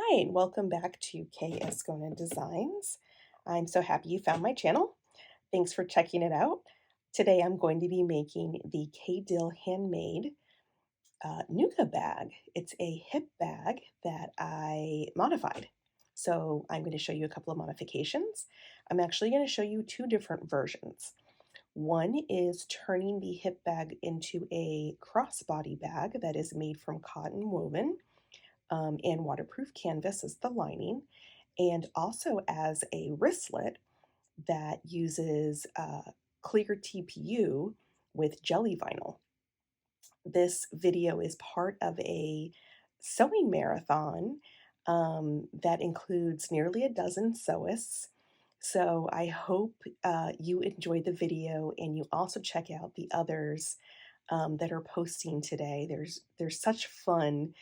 Hi, and welcome back to K.Azcona Designs. I'm so happy you found my channel. Thanks for checking it out. Today I'm going to be making the K.Dill Handmade Nooga bag. It's a hip bag that I modified. So I'm going to show you a couple of modifications. I'm actually going to show you two different versions. One is turning the hip bag into a crossbody bag that is made from cotton woven and waterproof canvas as the lining, and also as a wristlet that uses clear TPU with jelly vinyl. This video is part of a sewing marathon that includes nearly a dozen sewists. So I hope you enjoyed the video and you also check out the others that are posting today. There's such fun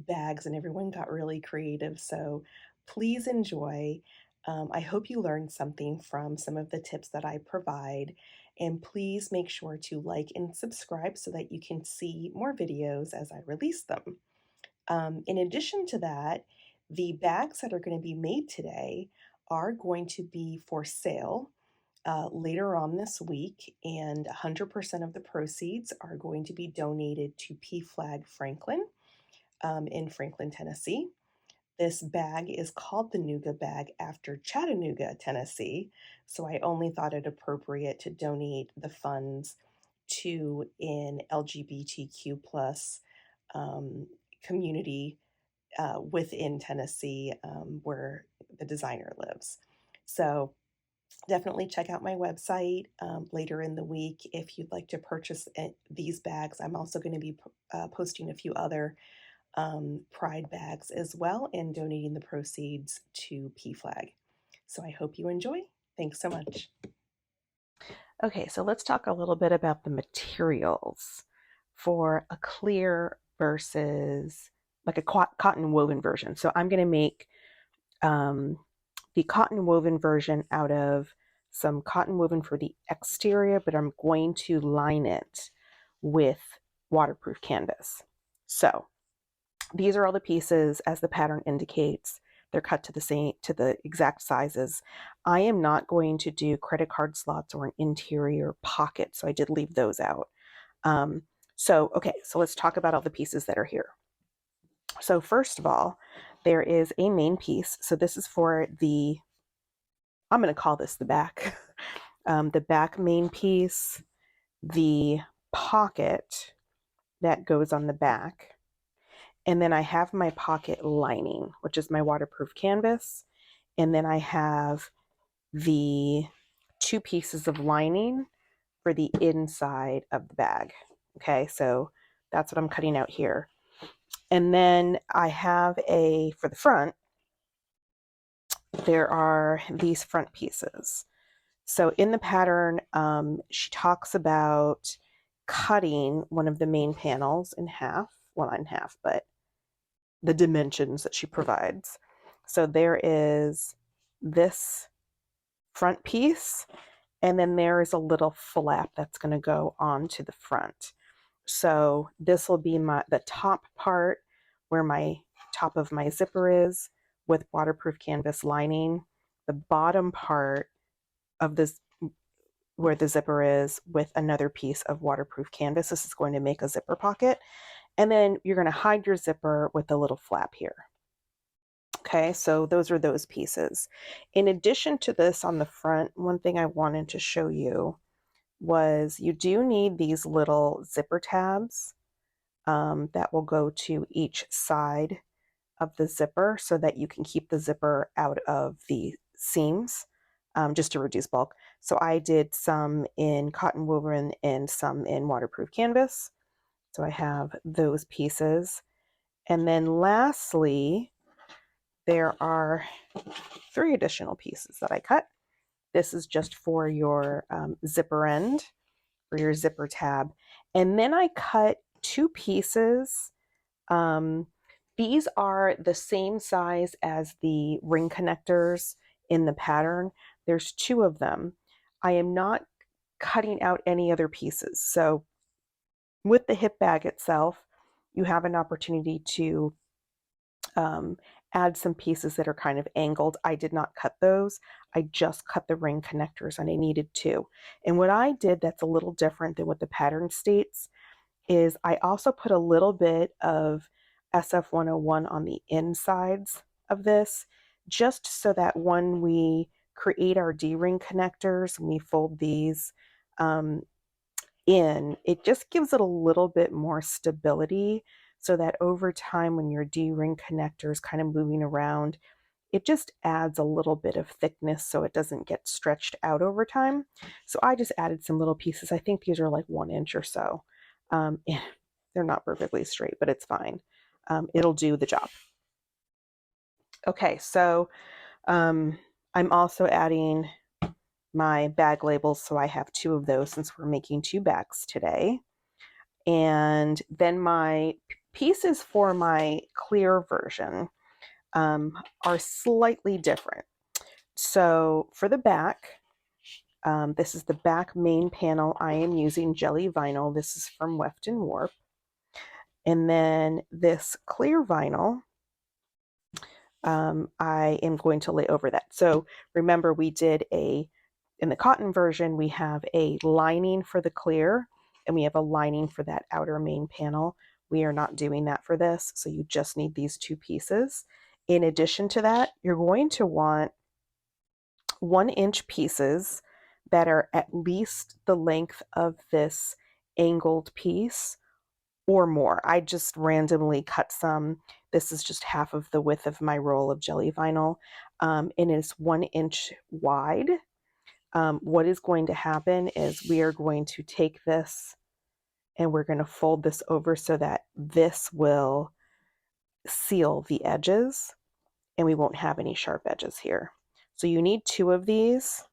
bags and everyone got really creative. So please enjoy. I hope you learned something from some of the tips that I provide. And please make sure to like and subscribe so that you can see more videos as I release them. In addition to that, the bags that are going to be made today are going to be for sale later on this week, and 100% of the proceeds are going to be donated to PFLAG Franklin in Franklin, Tennessee. This bag is called the Nooga bag after Chattanooga, Tennessee, so I only thought it appropriate to donate the funds to an LGBTQ plus community within Tennessee where the designer lives. So definitely check out my website later in the week if you'd like to purchase these bags. I'm also going to be posting a few other Pride bags as well and donating the proceeds to PFLAG. So I hope you enjoy. Thanks so much. Okay, so let's talk a little bit about the materials for a clear versus like a cotton woven version. So I'm going to make the cotton woven version out of some cotton woven for the exterior, but I'm going to line it with waterproof canvas. So these are all the pieces as the pattern indicates. They're cut to the exact sizes. I am not going to do credit card slots or an interior pocket, so I did leave those out. Okay, so let's talk about all the pieces that are here. So first of all, there is a main piece. So this is for the, I'm going to call this the back. The back main piece, the pocket that goes on the back, and then I have my pocket lining, which is my waterproof canvas. And then I have the two pieces of lining for the inside of the bag. Okay, so that's what I'm cutting out here. And then I have for the front, there are these front pieces. So in the pattern, she talks about cutting one of the main panels in half. Well, not in half, but the dimensions that she provides. So there is this front piece, and then there is a little flap that's going to go onto the front. So this will be the top part where my top of my zipper is with waterproof canvas lining. The bottom part of this where the zipper is with another piece of waterproof canvas. This is going to make a zipper pocket. And then you're going to hide your zipper with a little flap here. Okay, so those are those pieces. In addition to this on the front, one thing I wanted to show you was you do need these little zipper tabs that will go to each side of the zipper so that you can keep the zipper out of the seams just to reduce bulk. So I did some in cotton woven and some in waterproof canvas. So I have those pieces. And then lastly, there are 3 additional pieces that I cut. This is just for your zipper end, for your zipper tab. And then I cut 2 pieces. These are the same size as the ring connectors in the pattern. There's 2 of them. I am not cutting out any other pieces. So with the hip bag itself, you have an opportunity to add some pieces that are kind of angled. I did not cut those. I just cut the ring connectors, and I needed two. And what I did that's a little different than what the pattern states is I also put a little bit of SF101 on the insides of this, just so that when we create our D-ring connectors and we fold these in, it just gives it a little bit more stability, so that over time when your D-ring connector is kind of moving around, it just adds a little bit of thickness so it doesn't get stretched out over time. So I just added some little pieces. I think these are like 1 inch or so. They're not perfectly straight, but it's fine. It'll do the job. Okay, so I'm also adding my bag labels, so I have 2 of those since we're making 2 bags today. And then my pieces for my clear version are slightly different. So for the back, this is the back main panel. I am using jelly vinyl. This is from Weft and Warp. And then this clear vinyl, I am going to lay over that. So remember, we did in the cotton version, we have a lining for the clear, and we have a lining for that outer main panel. We are not doing that for this, so you just need these 2 pieces. In addition to that, you're going to want 1 inch pieces that are at least the length of this angled piece or more. I just randomly cut some. This is just half of the width of my roll of jelly vinyl, and it's 1 inch wide. What is going to happen is we are going to take this and we're going to fold this over so that this will seal the edges and we won't have any sharp edges here. So you need 2 of these,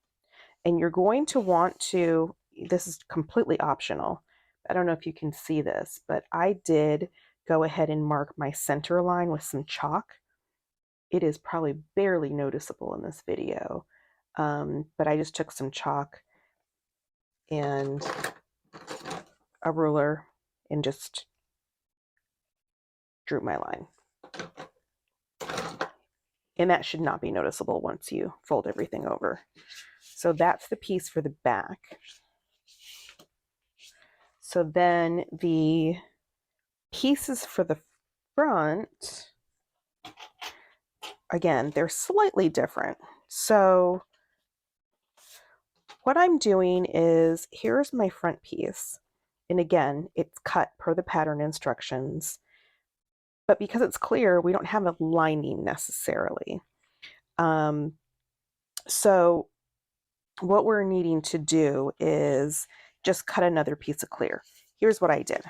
and you're going to want to, this is completely optional. I don't know if you can see this, but I did go ahead and mark my center line with some chalk. It is probably barely noticeable in this video, but I just took some chalk and a ruler and just drew my line. And that should not be noticeable once you fold everything over. So that's the piece for the back. So then the pieces for the front, again, they're slightly different. So what I'm doing is, here's my front piece. And again, it's cut per the pattern instructions. But because it's clear, we don't have a lining necessarily. So what we're needing to do is just cut another piece of clear. Here's what I did.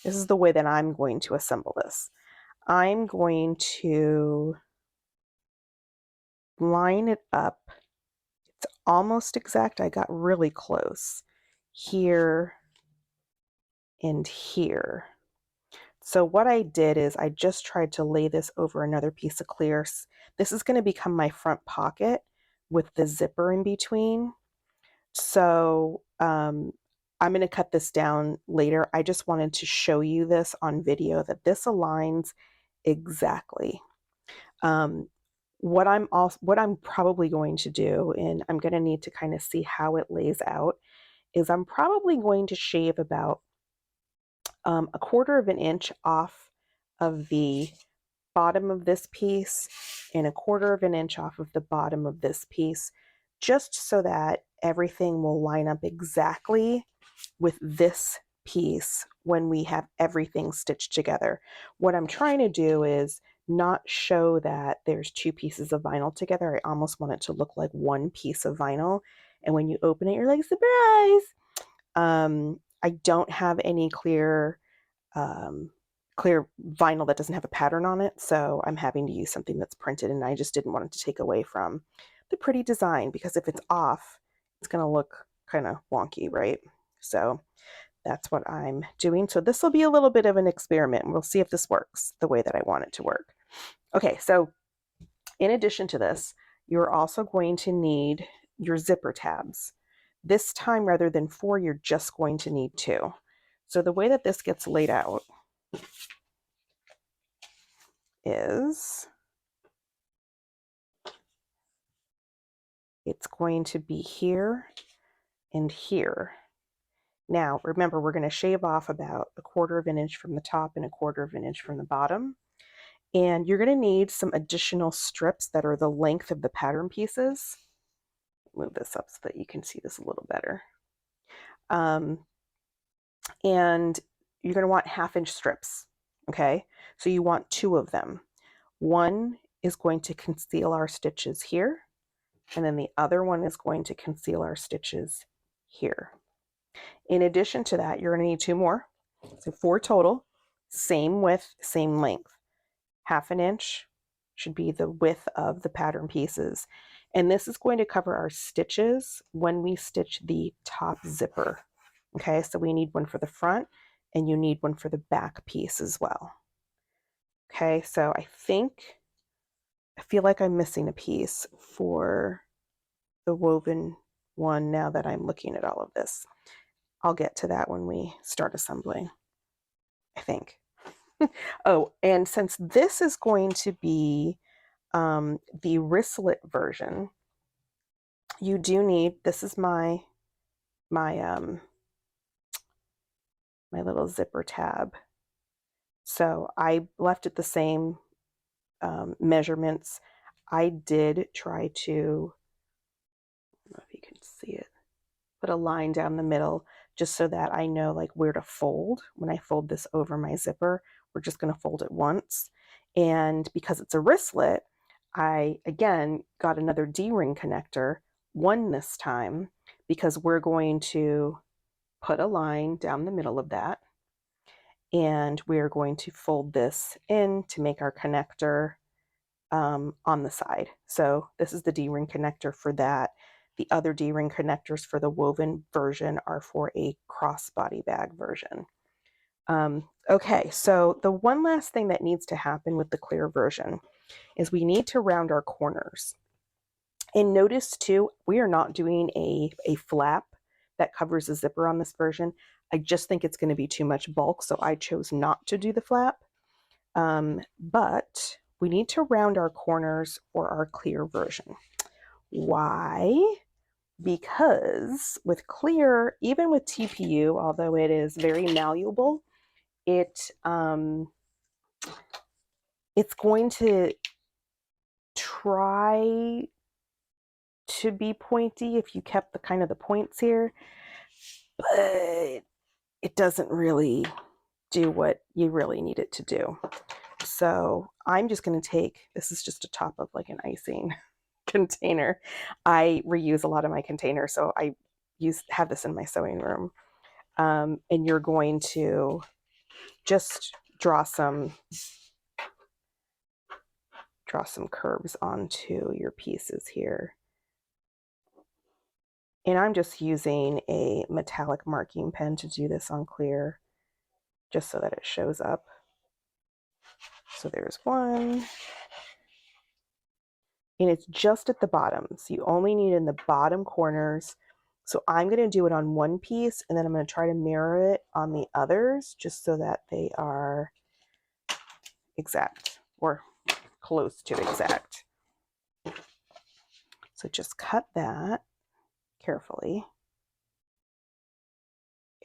This is the way that I'm going to assemble this. I'm going to line it up. It's almost exact. I got really close here and here. So what I did is I just tried to lay this over another piece of clear. This is going to become my front pocket with the zipper in between. So I'm going to cut this down later. I just wanted to show you this on video, that this aligns exactly. What I'm probably going to do, and I'm going to need to kind of see how it lays out, is I'm probably going to shave about 1/4 of an inch off of the bottom of this piece and 1/4 of an inch off of the bottom of this piece, just so that everything will line up exactly with this piece when we have everything stitched together. What I'm trying to do is not show that there's 2 pieces of vinyl together. I almost want it to look like 1 piece of vinyl, and when you open it, you're like, surprise! I don't have any clear vinyl that doesn't have a pattern on it, so I'm having to use something that's printed, and I just didn't want it to take away from the pretty design, because if it's off, it's going to look kind of wonky, right? So that's what I'm doing. So this will be a little bit of an experiment, and we'll see if this works the way that I want it to work. Okay, so in addition to this, you're also going to need your zipper tabs. This time, rather than 4, you're just going to need 2. So the way that this gets laid out is it's going to be here and here. Now, remember, we're going to shave off about 1/4 of an inch from the top and 1/4 of an inch from the bottom. And you're going to need some additional strips that are the length of the pattern pieces. Move this up so that you can see this a little better. And you're going to want 1/2 inch strips. Okay, so you want 2 of them. One is going to conceal our stitches here, and then the other one is going to conceal our stitches here. In addition to that, you're going to need 2 more. So 4 total, same width, same length. 1/2 inch should be the width of the pattern pieces. And this is going to cover our stitches when we stitch the top zipper. Okay, so we need one for the front and you need one for the back piece as well. Okay, so I feel like I'm missing a piece for the woven one now that I'm looking at all of this. I'll get to that when we start assembling, I think. Oh, and since this is going to be the wristlet version, you do need, this is my little zipper tab. So I left it the same measurements. I did try to, I don't know if you can see it, put a line down the middle just so that I know like where to fold. When I fold this over my zipper, we're just going to fold it once. And because it's a wristlet, I again got another D-ring connector, one this time, because we're going to put a line down the middle of that. And we're going to fold this in to make our connector on the side. So this is the D-ring connector for that. The other D-ring connectors for the woven version are for a crossbody bag version. Okay, so the one last thing that needs to happen with the clear version is we need to round our corners. And notice too, we are not doing a flap that covers the zipper on this version. I just think it's going to be too much bulk, so I chose not to do the flap. But we need to round our corners for our clear version. Why? Because with clear, even with TPU, although it is very malleable, it's going to try to be pointy if you kept the kind of the points here, but it doesn't really do what you really need it to do. So I'm just going to take, this is just a top of like an icing container. I reuse a lot of my containers, so I have this in my sewing room. And you're going to just draw some curves onto your pieces here. And I'm just using a metallic marking pen to do this on clear, just so that it shows up. So there's one. And it's just at the bottom. So you only need in the bottom corners. So I'm going to do it on one piece, and then I'm going to try to mirror it on the others, just so that they are exact or close to exact. So just cut that carefully.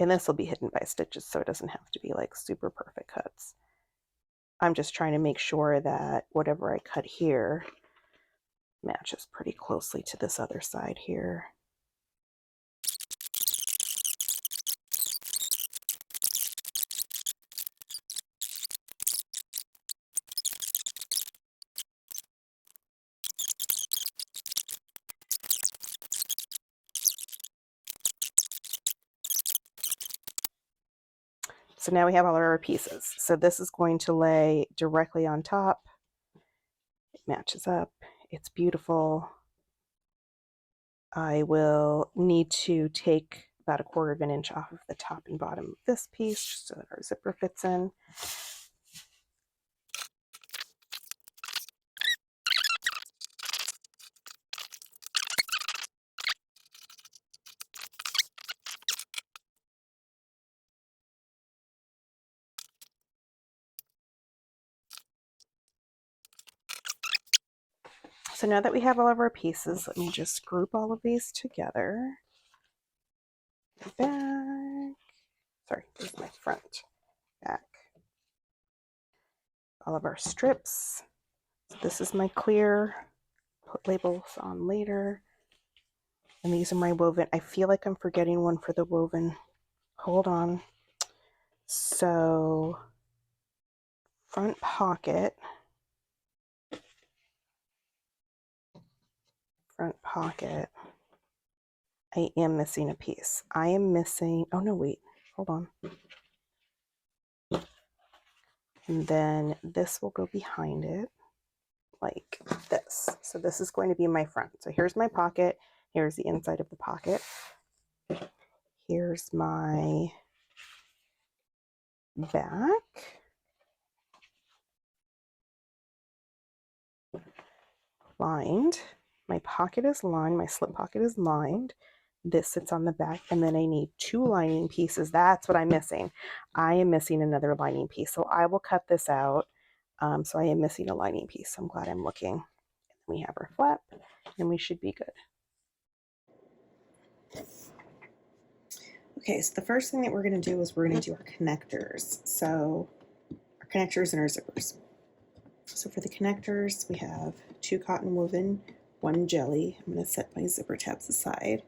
And this will be hidden by stitches, so it doesn't have to be like super perfect cuts. I'm just trying to make sure that whatever I cut here matches pretty closely to this other side here. So now we have all our pieces. So this is going to lay directly on top. It matches up. It's beautiful. I will need to take about 1/4 of an inch off of the top and bottom of this piece just so that our zipper fits in. So now that we have all of our pieces, let me just group all of these together. Back. Sorry, this is my front. Back. All of our strips. So this is my clear. Put labels on later. And these are my woven. I feel like I'm forgetting one for the woven. Hold on. So, front pocket. Front pocket. I am missing a piece. I am missing, oh no, wait, hold on. And then this will go behind it like this. So this is going to be my front. So here's my pocket. Here's the inside of the pocket. Here's my back. Lined. My pocket is lined. My slip pocket is lined. This sits on the back, and then I need 2 lining pieces. That's what I'm missing. I am missing another lining piece, so I will cut this out. So I am missing a lining piece. I'm glad I'm looking. We have our flap, and we should be good. Okay, so the first thing that we're going to do is we're going to do our connectors. So our connectors and our zippers. So for the connectors, we have 2 cotton woven, 1 jelly. I'm going to set my zipper tabs aside.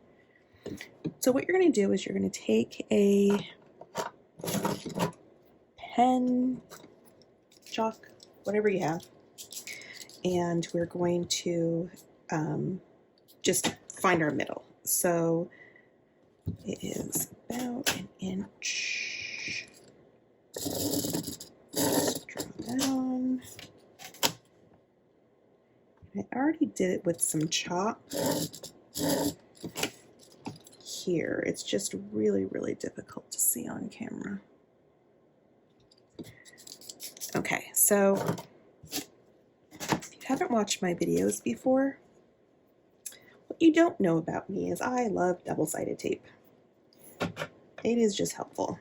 So what you're going to do is you're going to take a pen, chalk, whatever you have, and we're going to just find our middle. So it is about an inch. Draw down. I already did it with some chalk here. It's just really, really difficult to see on camera. Okay, so if you haven't watched my videos before, what you don't know about me is I love double-sided tape. It is just helpful.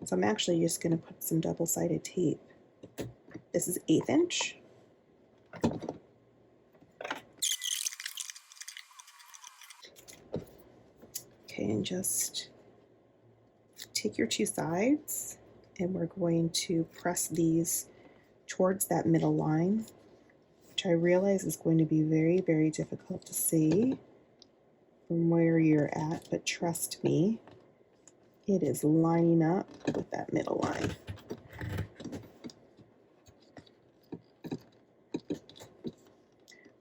So I'm actually just going to put some double-sided tape. This is 1/8 inch. Okay, and just take your 2 sides, and we're going to press these towards that middle line, which I realize is going to be very, very difficult to see from where you're at, but trust me, it is lining up with that middle line.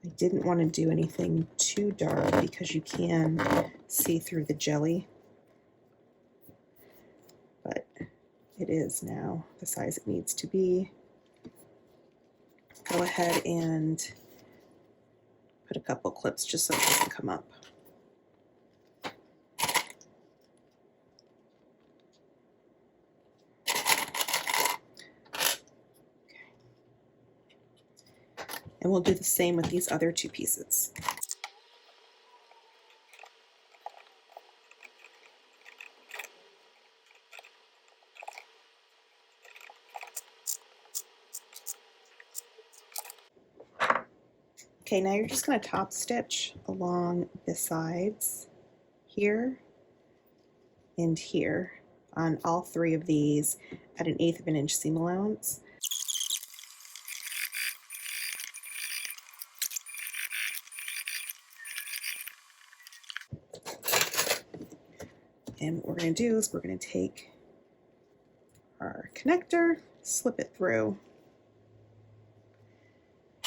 I didn't want to do anything too dark because you can see through the jelly, but it is now the size it needs to be. Go ahead and put a couple clips just so it doesn't come up. And we'll do the same with these other 2 pieces. Okay, now you're just going to top stitch along the sides here and here on all 3 of these at an 1/8 of an inch seam allowance. And what we're going to do is we're going to take our connector, slip it through.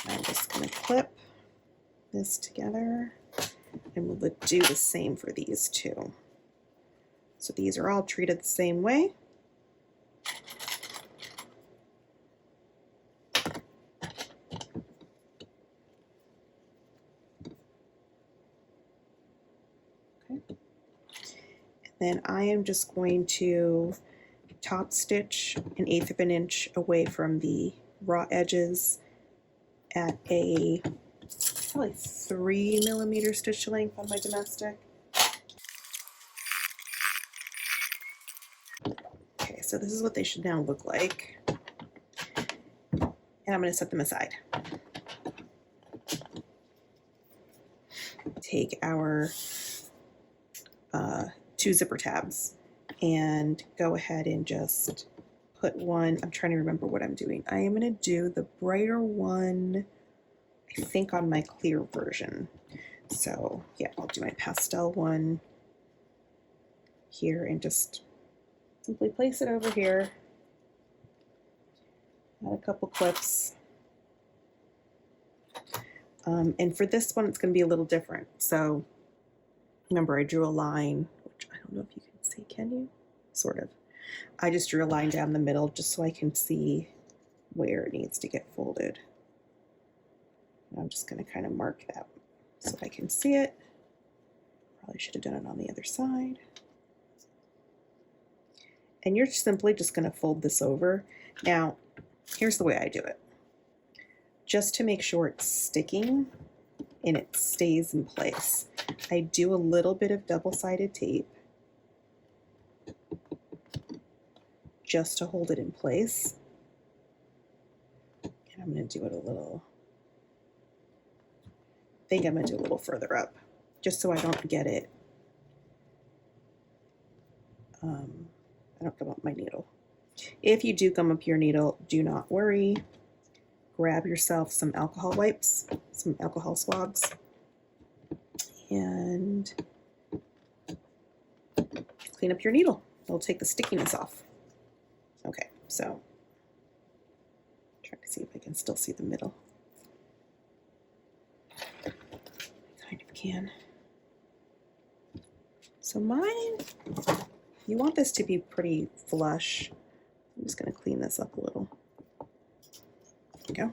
I'm just going to clip this together, and we'll do the same for these 2. So these are all treated the same way. Okay. Then I am just going to top stitch an 1/8 of an inch away from the raw edges at a probably 3 millimeter stitch length on my domestic. Okay, so this is what they should now look like. And I'm going to set them aside. take our 2 zipper tabs and go ahead and just put one. I'm trying to remember what I'm doing. I am going to do the brighter one, I think, on my clear version. So yeah, I'll do my pastel one here and just simply place it over here. Add a couple clips. And for this one, it's going to be a little different. So remember, I drew a line, which I don't know if you can see, can you? Sort of. I just drew a line down the middle just so I can see where it needs to get folded. And I'm just going to kind of mark that so I can see it. Probably should have done it on the other side. And you're simply just going to fold this over. Now, here's the way I do it. Just to make sure it's sticking and it stays in place, I do a little bit of double-sided tape just to hold it in place. And I'm going to do it a little, I think I'm going to do a little further up, just so I don't get it. I don't gum up my needle. If you do gum up your needle, do not worry. Grab yourself some alcohol wipes, some alcohol swabs, and clean up your needle. It'll take the stickiness off. Okay, so trying to see if I can still see the middle. Kind of can. So mine, you want this to be pretty flush. I'm just going to clean this up a little. There we go.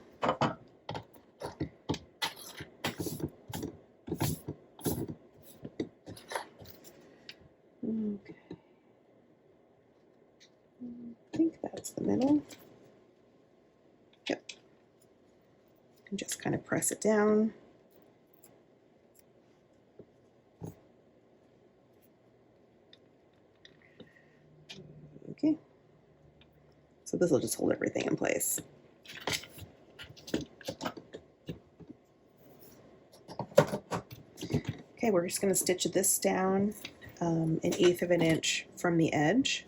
Okay. I think that's the middle. Yep. And just kind of press it down. Okay. So this will just hold everything in place. Okay, we're just going to stitch this down 1/8 of an inch from the edge.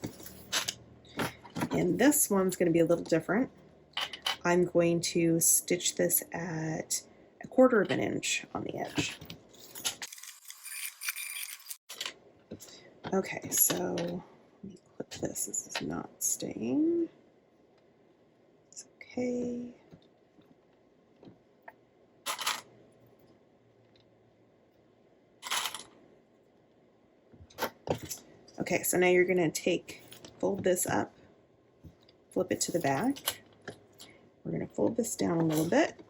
And this one's going to be a little different. I'm going to stitch this at 1/4 of an inch on the edge. Okay, so let me clip this. This is not staying. It's okay. Okay, so now you're going to fold this up, flip it to the back. We're going to fold this down a little bit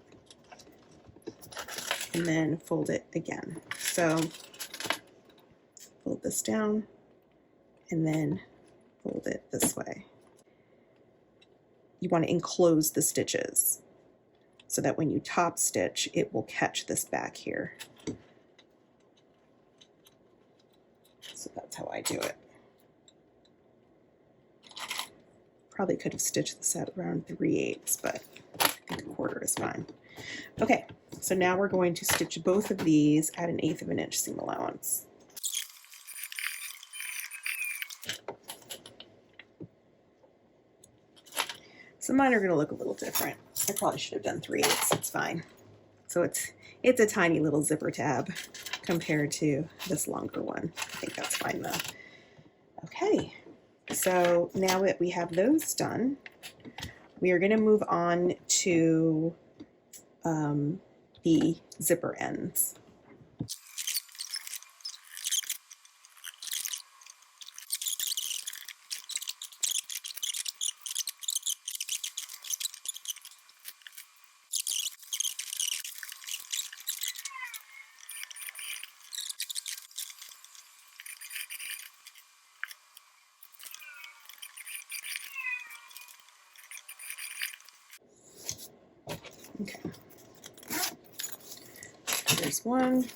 and then fold it again. So fold this down and then fold it this way. You want to enclose the stitches so that when you top stitch, it will catch this back here. So that's how I do it. Probably could have stitched this out around 3/8, but I think 1/4 is fine. Okay, so now we're going to stitch both of these at 1/8 of an inch seam allowance. So mine are going to look a little different. I probably should have done 3/8. It's fine. So it's a tiny little zipper tab compared to this longer one. I think that's fine though. Okay. So now that we have those done, we are going to move on to the zipper ends. Okay, there's one,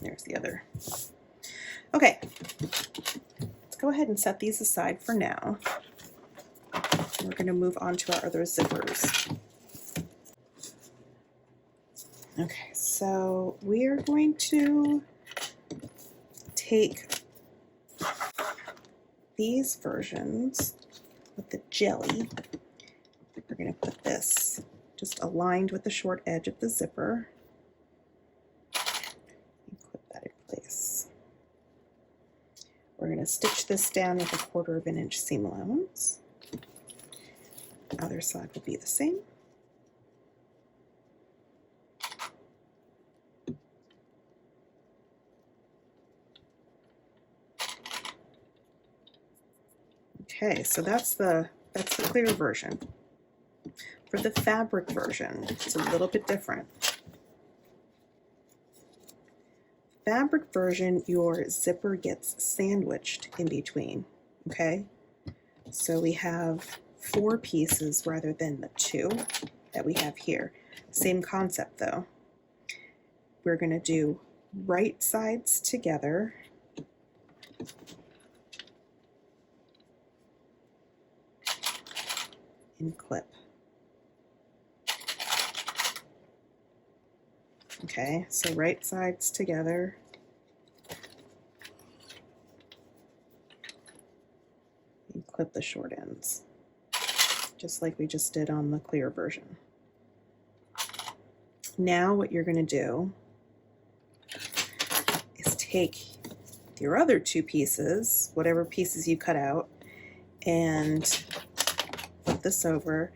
there's the other. Okay, let's go ahead and set these aside for now. We're going to move on to our other zippers. Okay, so we are going to take these versions with the jelly. We're going to put this just aligned with the short edge of the zipper and clip that in place. We're going to stitch this down with a 1/4 inch seam allowance. The other side will be the same. Okay, so that's the clear version. For the fabric version, it's a little bit different. Fabric version, your zipper gets sandwiched in between, okay? So we have 4 pieces rather than the 2 that we have here. Same concept though. We're going to do right sides together and clip. Okay, so right sides together. And clip the short ends, just like we just did on the clear version. Now what you're going to do is take your other 2 pieces, whatever pieces you cut out, and flip this over,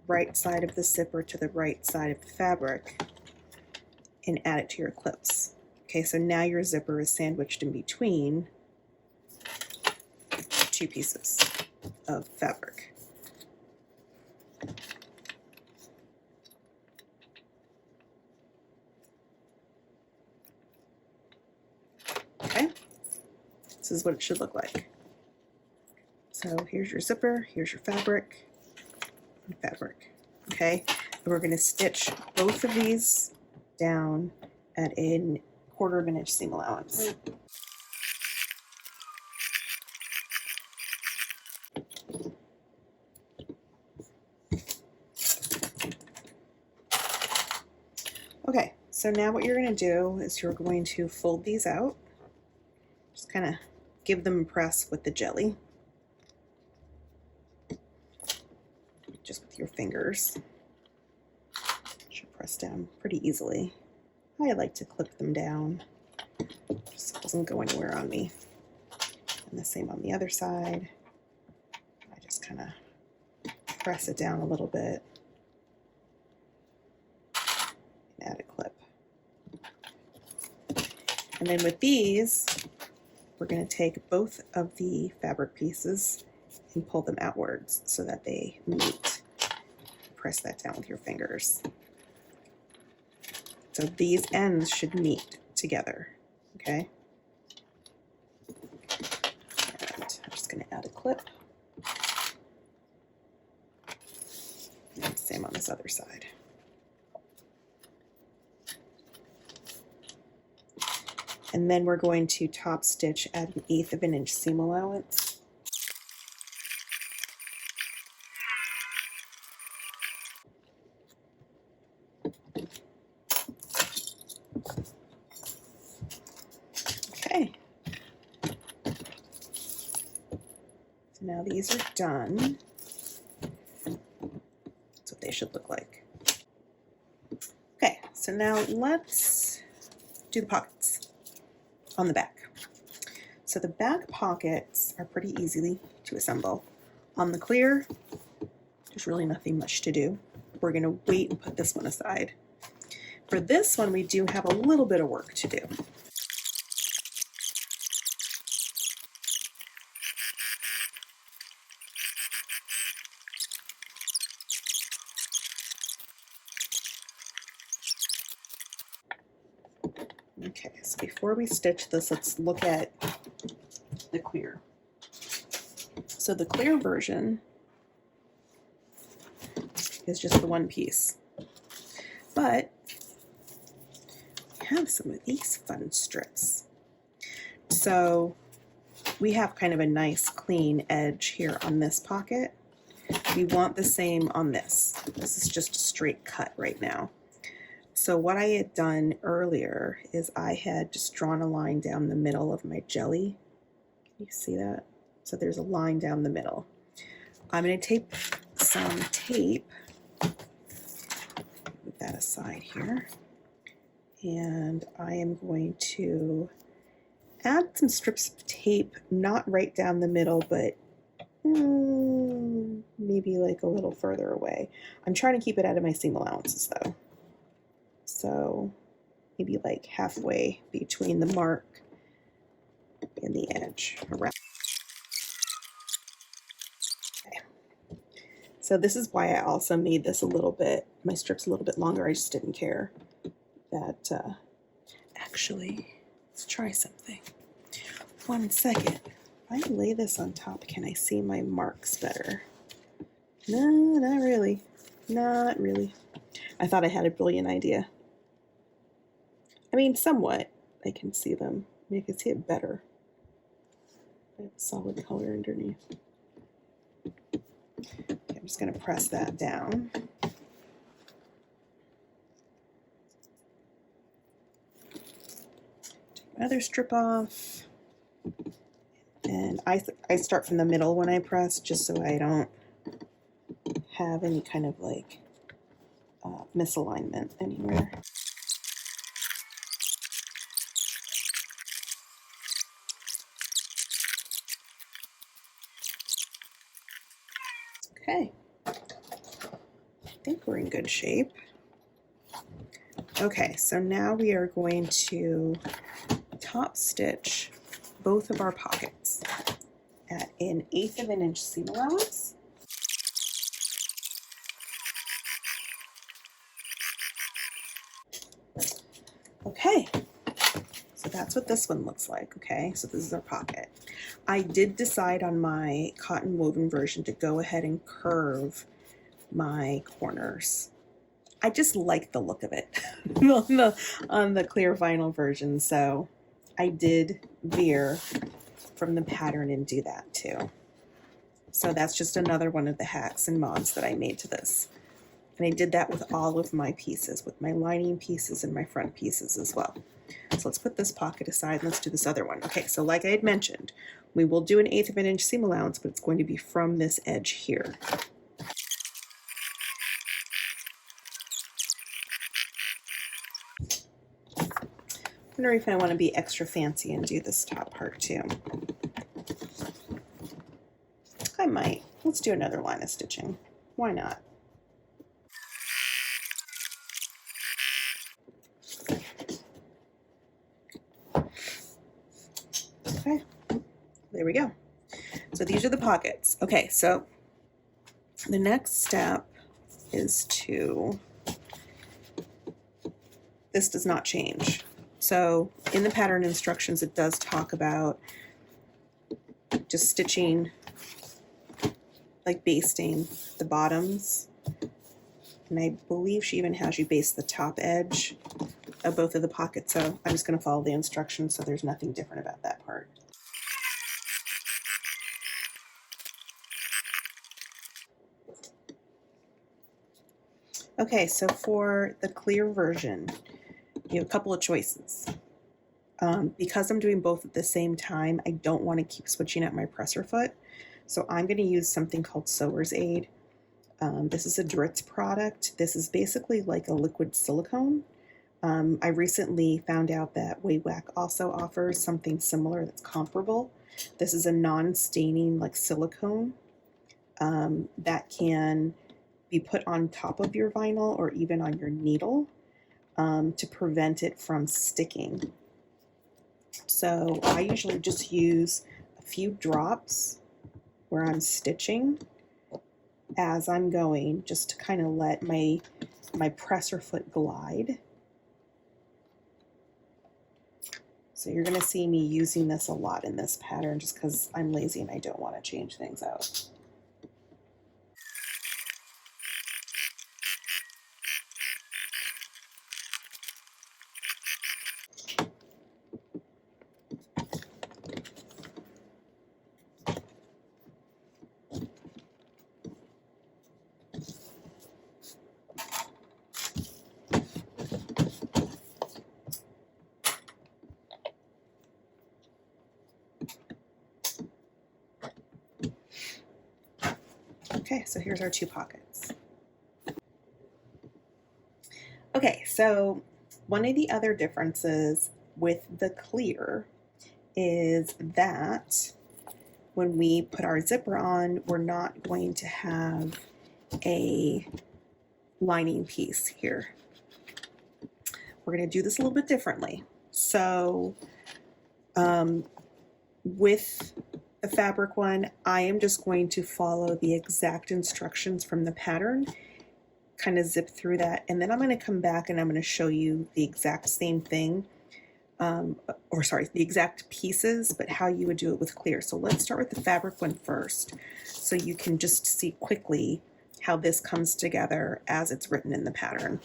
right side of the zipper to the right side of the fabric, and add it to your clips. Okay, so now your zipper is sandwiched in between 2 pieces of fabric. Okay, this is what it should look like. So here's your zipper, here's your fabric, and fabric. Okay, and we're going to stitch both of these down at a 1/4 inch seam allowance. Okay, so now what you're going to do is you're going to fold these out. Just kind of give them a press with the jelly. Just with your fingers. Should press down pretty easily. I like to clip them down just so it doesn't go anywhere on me. And the same on the other side. I just kind of press it down a little bit and add a clip. And then with these, we're going to take both of the fabric pieces and pull them outwards so that they meet. Press that down with your fingers. So these ends should meet together, okay? And I'm just going to add a clip. And same on this other side. And then we're going to top stitch at an 1/8 inch seam allowance. Okay. So now these are done. That's what they should look like. Okay, so now let's do the pockets on the back. So the back pockets are pretty easily to assemble. On the clear, there's really nothing much to do. We're going to wait and put this one aside. For this one, we do have a little bit of work to do. Okay, so before we stitch this, let's look at the clear. So the clear version is just the 1 piece, but we have some of these fun strips. So we have kind of a nice clean edge here on this pocket. We want the same on this. This is just a straight cut right now. So what I had done earlier is I had just drawn a line down the middle of my jelly. Can you see that? So there's a line down the middle. I'm going to tape some tape, put that aside here, and I am going to add some strips of tape, not right down the middle, but maybe like a little further away. I'm trying to keep it out of my seam allowances though. So maybe like halfway between the mark and the edge around. Okay. So this is why I also made this a little bit, my strips a little bit longer. I just didn't care that, actually, let's try something. 1 second. If I lay this on top, can I see my marks better? No, not really. Not really. I thought I had a brilliant idea. I mean, somewhat. I can see them. I can see it better. I have solid color underneath. Okay, I'm just going to press that down. Take another strip off. And I start from the middle when I press, just so I don't have any kind of like misalignment anywhere. Okay, I think we're in good shape. Okay, so now we are going to top stitch both of our pockets at 1/8 of an inch seam allowance. Okay, so that's what this one looks like. Okay, so this is our pocket. I did decide on my cotton woven version to go ahead and curve my corners. I just like the look of it on the clear vinyl version, so I did veer from the pattern and do that too. So that's just another one of the hacks and mods that I made to this. And I did that with all of my pieces, with my lining pieces and my front pieces as well. So let's put this pocket aside and let's do this other one. Okay, so like I had mentioned, we will do 1/8 of an inch seam allowance, but it's going to be from this edge here. I'm wondering if I want to be extra fancy and do this top part too. I might. Let's do another line of stitching. Why not? Okay, there we go. So these are the pockets. Okay, so the next step is to, this does not change. So in the pattern instructions, it does talk about just stitching, like basting the bottoms. And I believe she even has you baste the top edge of both of the pockets. So I'm just going to follow the instructions, so there's nothing different about that part. Okay, so for the clear version, you have a couple of choices. Because I'm doing both at the same time, I don't want to keep switching at my presser foot. So I'm going to use something called Sewer's Aid. This is a Dritz product. This is basically like a liquid silicone. I recently found out that Waywack also offers something similar that's comparable. This is a non-staining like silicone that can be put on top of your vinyl or even on your needle to prevent it from sticking. So I usually just use a few drops where I'm stitching as I'm going, just to kind of let my presser foot glide. So you're going to see me using this a lot in this pattern just because I'm lazy and I don't want to change things out. Okay, so here's our 2 pockets. Okay, so one of the other differences with the clear is that when we put our zipper on, we're not going to have a lining piece here. We're going to do this a little bit differently. So with the fabric one, I am just going to follow the exact instructions from the pattern, kind of zip through that, and then I'm going to come back and I'm going to show you the exact same thing, the exact pieces, but how you would do it with clear. So let's start with the fabric one first, so you can just see quickly how this comes together as it's written in the pattern.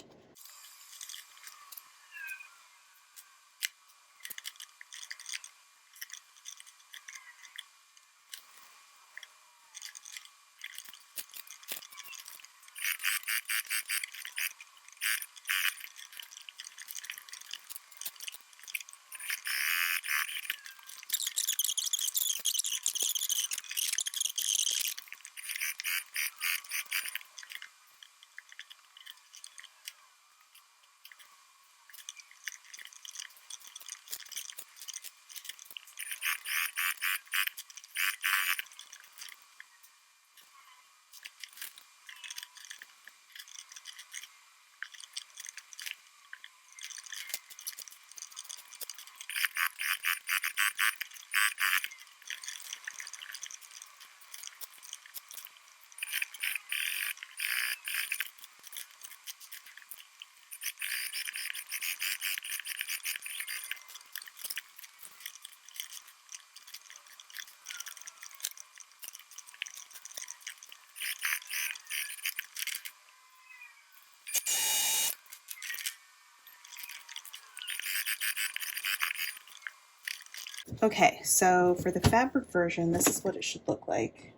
Okay, so for the fabric version, this is what it should look like.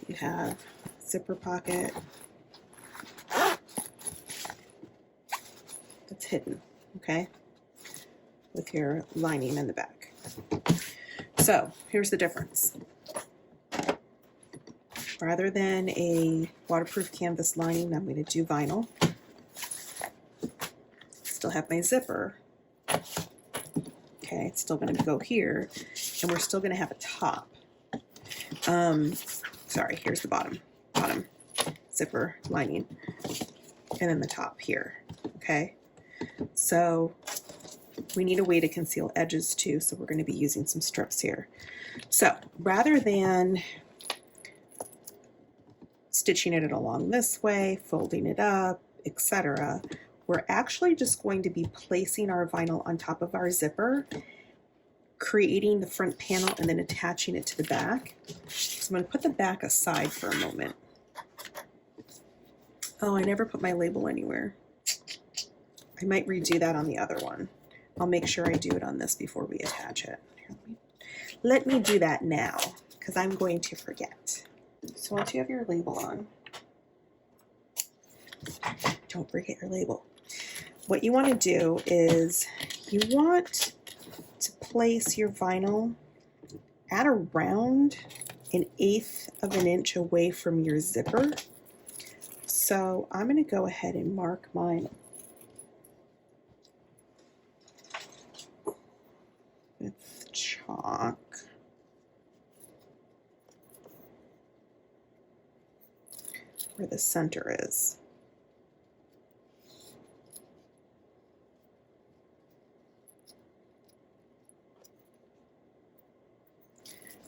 You have zipper pocket that's hidden, okay, with your lining in the back. So here's the difference. Rather than a waterproof canvas lining, I'm going to do vinyl. Still have my zipper. Okay, it's still going to go here, and we're still going to have a top. Sorry, here's the bottom zipper lining, and then the top here. Okay, so we need a way to conceal edges too, so we're going to be using some strips here. So rather than stitching it along this way, folding it up, etc., we're actually just going to be placing our vinyl on top of our zipper, creating the front panel, and then attaching it to the back. So I'm going to put the back aside for a moment. Oh, I never put my label anywhere. I might redo that on the other one. I'll make sure I do it on this before we attach it. Let me do that now, because I'm going to forget. So once you have your label on, don't forget your label. What you want to do is you want to place your vinyl at around 1/8 of an inch away from your zipper. So I'm going to go ahead and mark mine with chalk. Where the center is.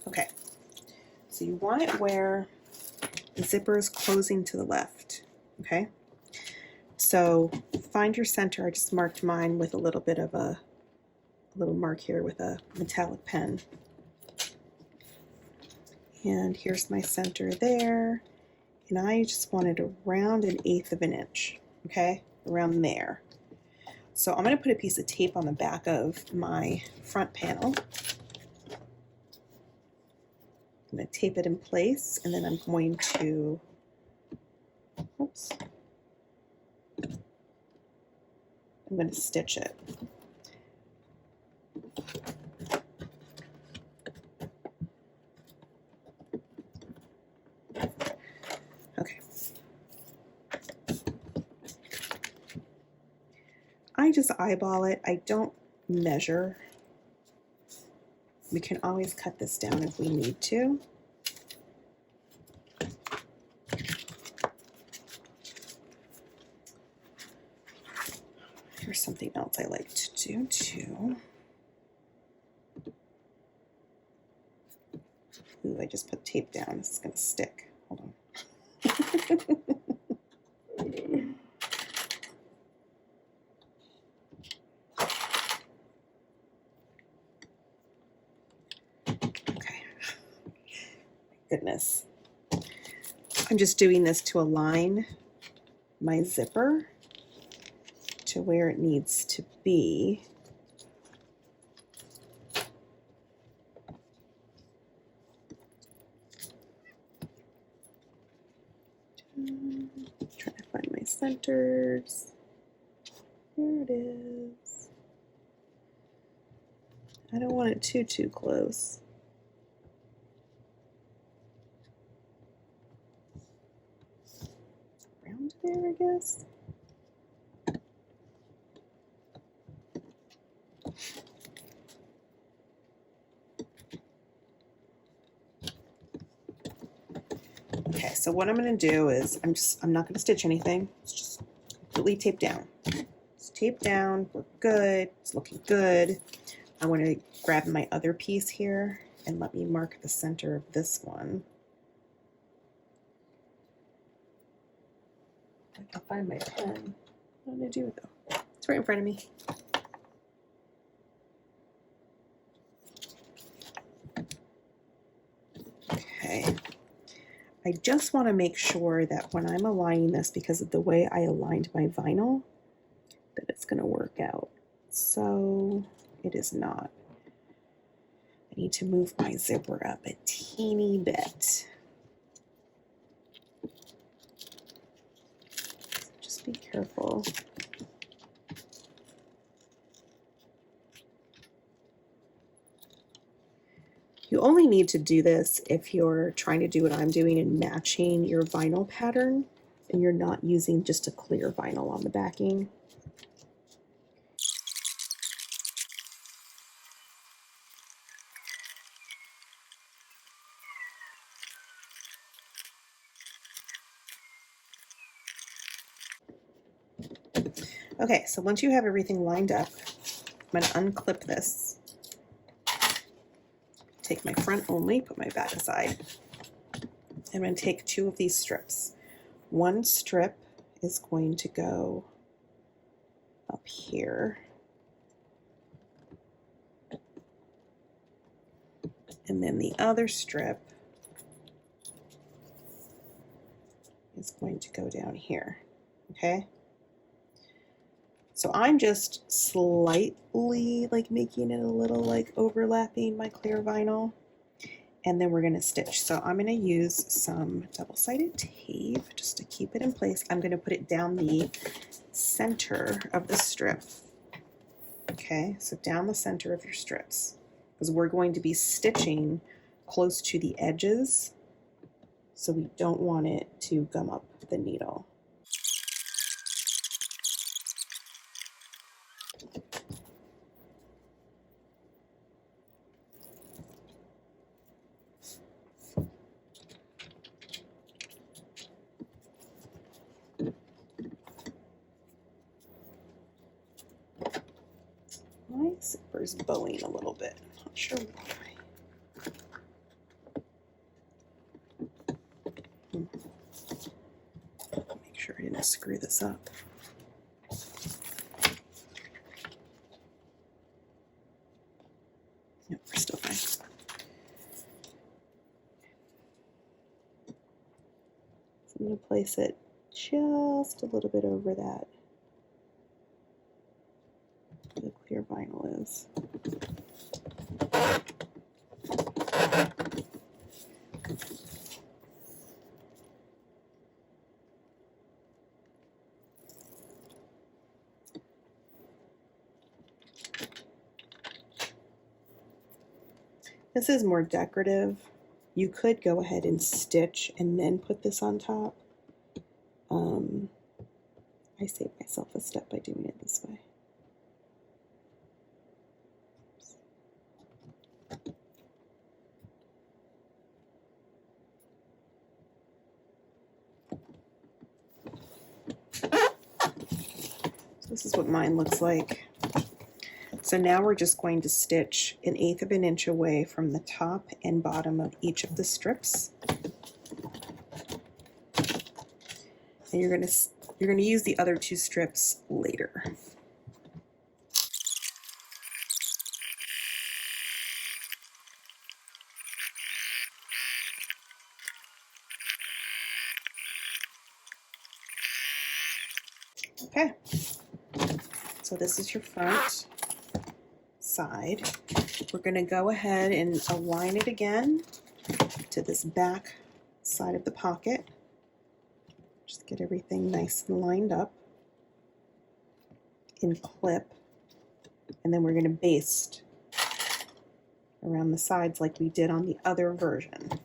Okay, so you want it where the zipper is closing to the left, okay? So find your center. I just marked mine with a little bit of a little mark here with a metallic pen. And here's my center there. And I just wanted around 1/8 of an inch, okay? Around there. So I'm going to put a piece of tape on the back of my front panel. I'm going to tape it in place, and then I'm going to, oops, I'm going to stitch it. just eyeball it. I don't measure. We can always cut this down if we need to. Here's something else I like to do too. Ooh, I just put tape down. This is going to stick. Hold on. Okay. Goodness. I'm just doing this to align my zipper to where it needs to be. Trying to find my centers. Here it is. I don't want it too close. Around there, I guess. Okay, so what I'm going to do is I'm not going to stitch anything. It's just completely taped down. It's taped down. We're good. It's looking good. I want to grab my other piece here and let me mark the center of this one. I can find my pen. What did I do with it though? It's right in front of me. Okay. I just want to make sure that when I'm aligning this, because of the way I aligned my vinyl, that it's going to work out. So it is not. I need to move my zipper up a teeny bit. Just be careful. You only need to do this if you're trying to do what I'm doing and matching your vinyl pattern and you're not using just a clear vinyl on the backing. Okay, so once you have everything lined up, I'm going to unclip this. Take my front only, put my back aside. I'm going to take 2 of these strips. One strip is going to go up here. And then the other strip is going to go down here, okay? So I'm just slightly like making it a little like overlapping my clear vinyl, and then we're going to stitch. So I'm going to use some double-sided tape just to keep it in place. I'm going to put it down the center of the strip. Okay, so down the center of your strips, because we're going to be stitching close to the edges, so we don't want it to gum up the needle. My zipper's bowing a little bit. Not sure why. Make sure I didn't screw this up. Nope, we're still fine. So I'm going to place it just a little bit over that. The clear vinyl is. This is more decorative. You could go ahead and stitch and then put this on top. I saved myself a step by doing it this way. This is what mine looks like. So now we're just going to stitch 1/8 of an inch away from the top and bottom of each of the strips. And you're going to use the other 2 strips later. Okay. So this is your front side. We're going to go ahead and align it again to this back side of the pocket. Just get everything nice and lined up and clip. And then we're going to baste around the sides like we did on the other version.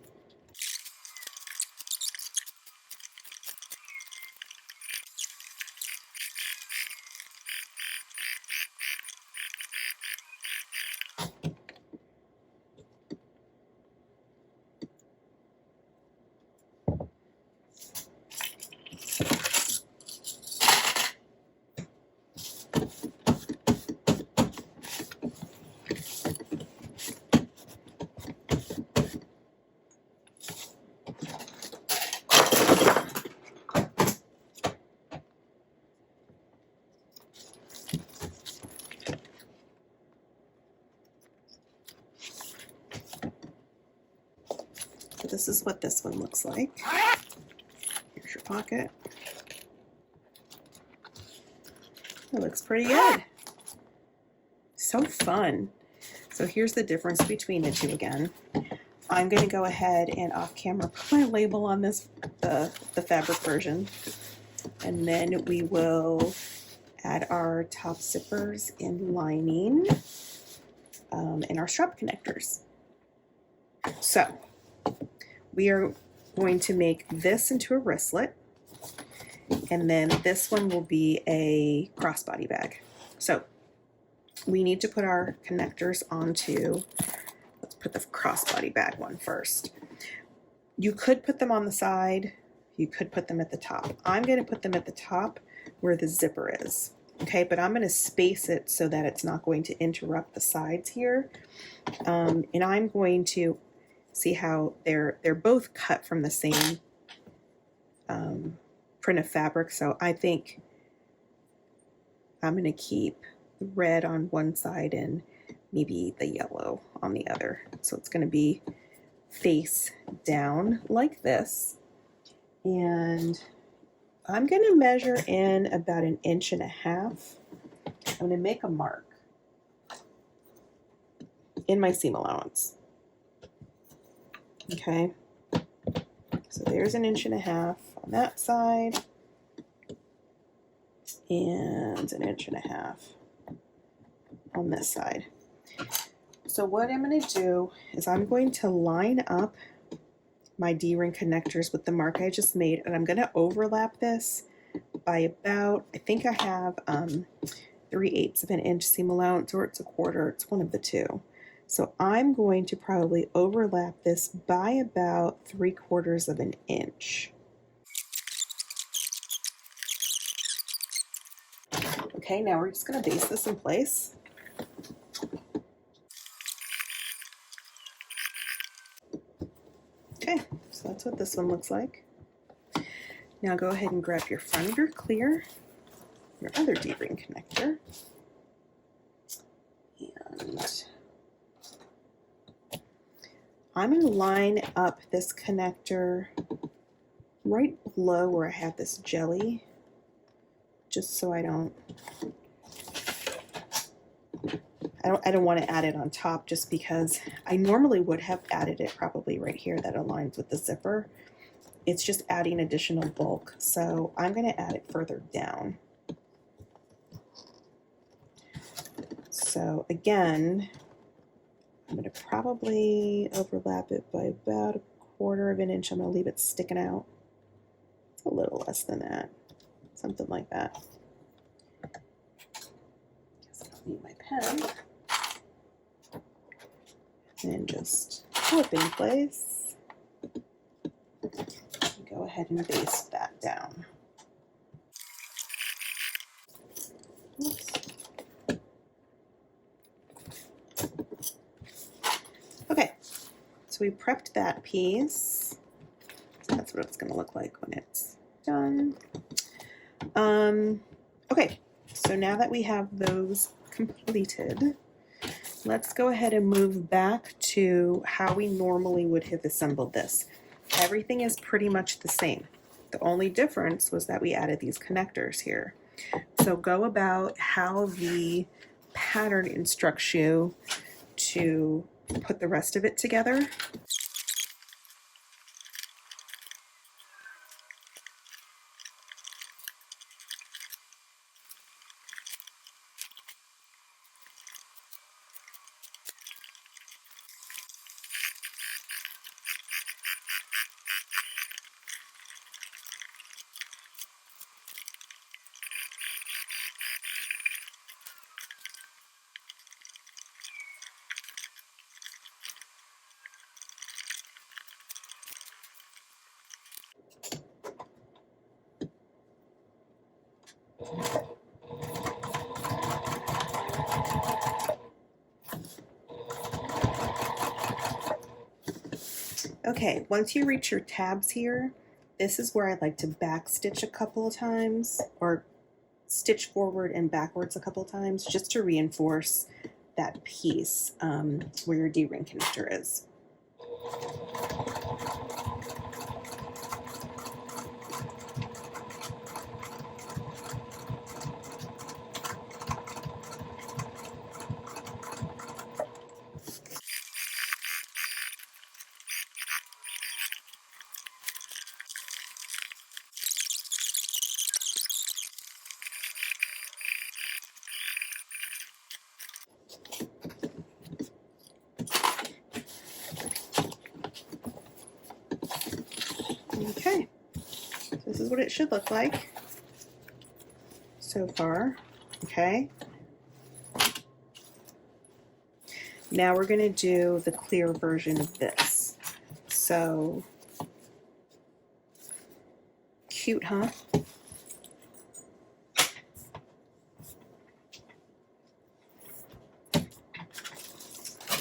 So this is what this one looks like. Here's your pocket. It looks pretty good. So fun. So here's the difference between the 2 again. I'm going to go ahead and off camera put my label on this, the fabric version. And then we will add our top zippers and lining and our strap connectors. So we are going to make this into a wristlet, and then this one will be a crossbody bag. So we need to put our connectors onto, let's put the crossbody bag one first. You could put them on the side, you could put them at the top. I'm going to put them at the top where the zipper is. Okay, but I'm going to space it so that it's not going to interrupt the sides here. And I'm going to see how they're both cut from the same print of fabric. So I think I'm going to keep the red on one side and maybe the yellow on the other. So it's going to be face down like this. And I'm going to measure in about 1.5 inches. I'm going to make a mark in my seam allowance. Okay, so there's 1.5 inches on that side and 1.5 inches on this side. So what I'm going to do is I'm going to line up my D-ring connectors with the mark I just made, and I'm going to overlap this by about, I think I have 3/8 of an inch seam allowance, or it's 1/4, it's one of the 2. So I'm going to probably overlap this by about 3/4 of an inch. Okay, now we're just going to baste this in place. Okay, so that's what this one looks like. Now go ahead and grab your front of your clear, your other D-ring connector, and I'm going to line up this connector right below where I have this jelly, just so I don't want to add it on top, just because I normally would have added it probably right here that aligns with the zipper. It's just adding additional bulk, so I'm going to add it further down. So again, I'm going to probably overlap it by about 1/4 of an inch. I'm going to leave it sticking out. It's a little less than that, something like that. Guess I don't need my pen. And just clip in place. Go ahead and baste that down. So we prepped that piece. So that's what it's going to look like when it's done. Okay, so now that we have those completed, let's go ahead and move back to how we normally would have assembled this. Everything is pretty much the same. The only difference was that we added these connectors here. So go about how the pattern instructs you to put the rest of it together. Okay, once you reach your tabs here, this is where I like to back stitch a couple of times, or stitch forward and backwards a couple of times, just to reinforce that piece where your D-ring connector is. Okay, so this is what it should look like so far. Okay, now we're going to do the clear version of this. So cute, huh?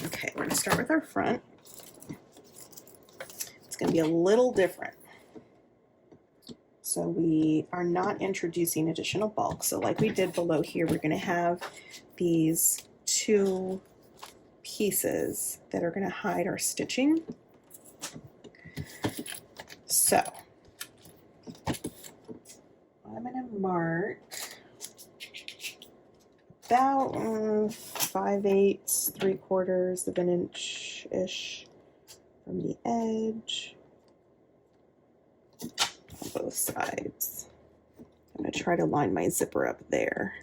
Okay, we're going to start with our front. It's going to be a little different. So we are not introducing additional bulk. So like we did below here, we're going to have these two pieces that are going to hide our stitching. So I'm going to mark about 5/8, 3/4 of an inch-ish from the edge on both sides. I'm going to try to line my zipper up there.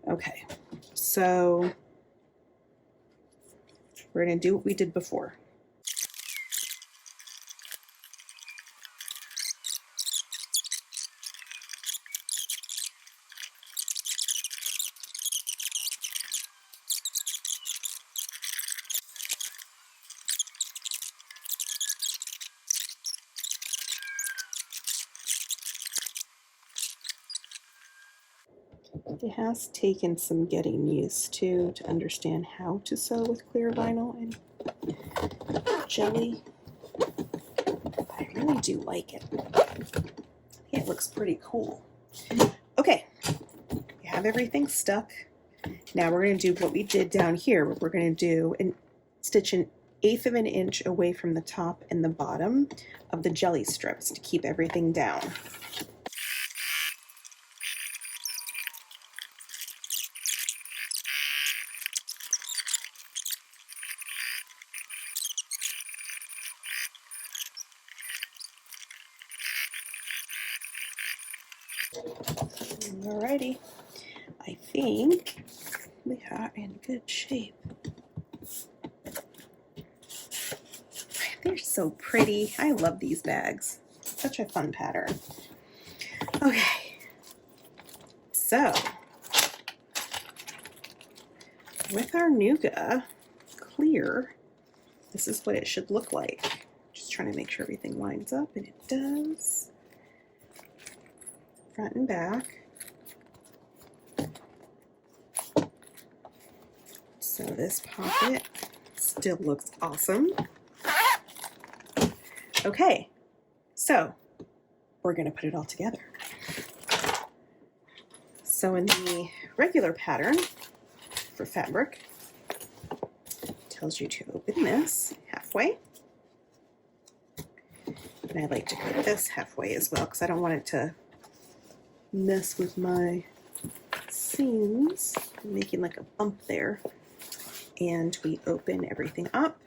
Okay, so we're going to do what we did before. It has taken some getting used to understand how to sew with clear vinyl and jelly. I really do like it. It looks pretty cool. Okay, you have everything stuck. Now we're going to do what we did down here. We're going to do and stitch 1/8 of an inch away from the top and the bottom of the jelly strips to keep everything down. Alrighty, I think we are in good shape. They're so pretty. I love these bags. Such a fun pattern. Okay, so with our Nooga clear, this is what it should look like. Just trying to make sure everything lines up, and it does. Front and back. So this pocket still looks awesome. Okay, so we're going to put it all together. So in the regular pattern for fabric, it tells you to open this halfway. And I like to cut this halfway as well because I don't want it to mess with my seams, making like a bump there. And we open everything up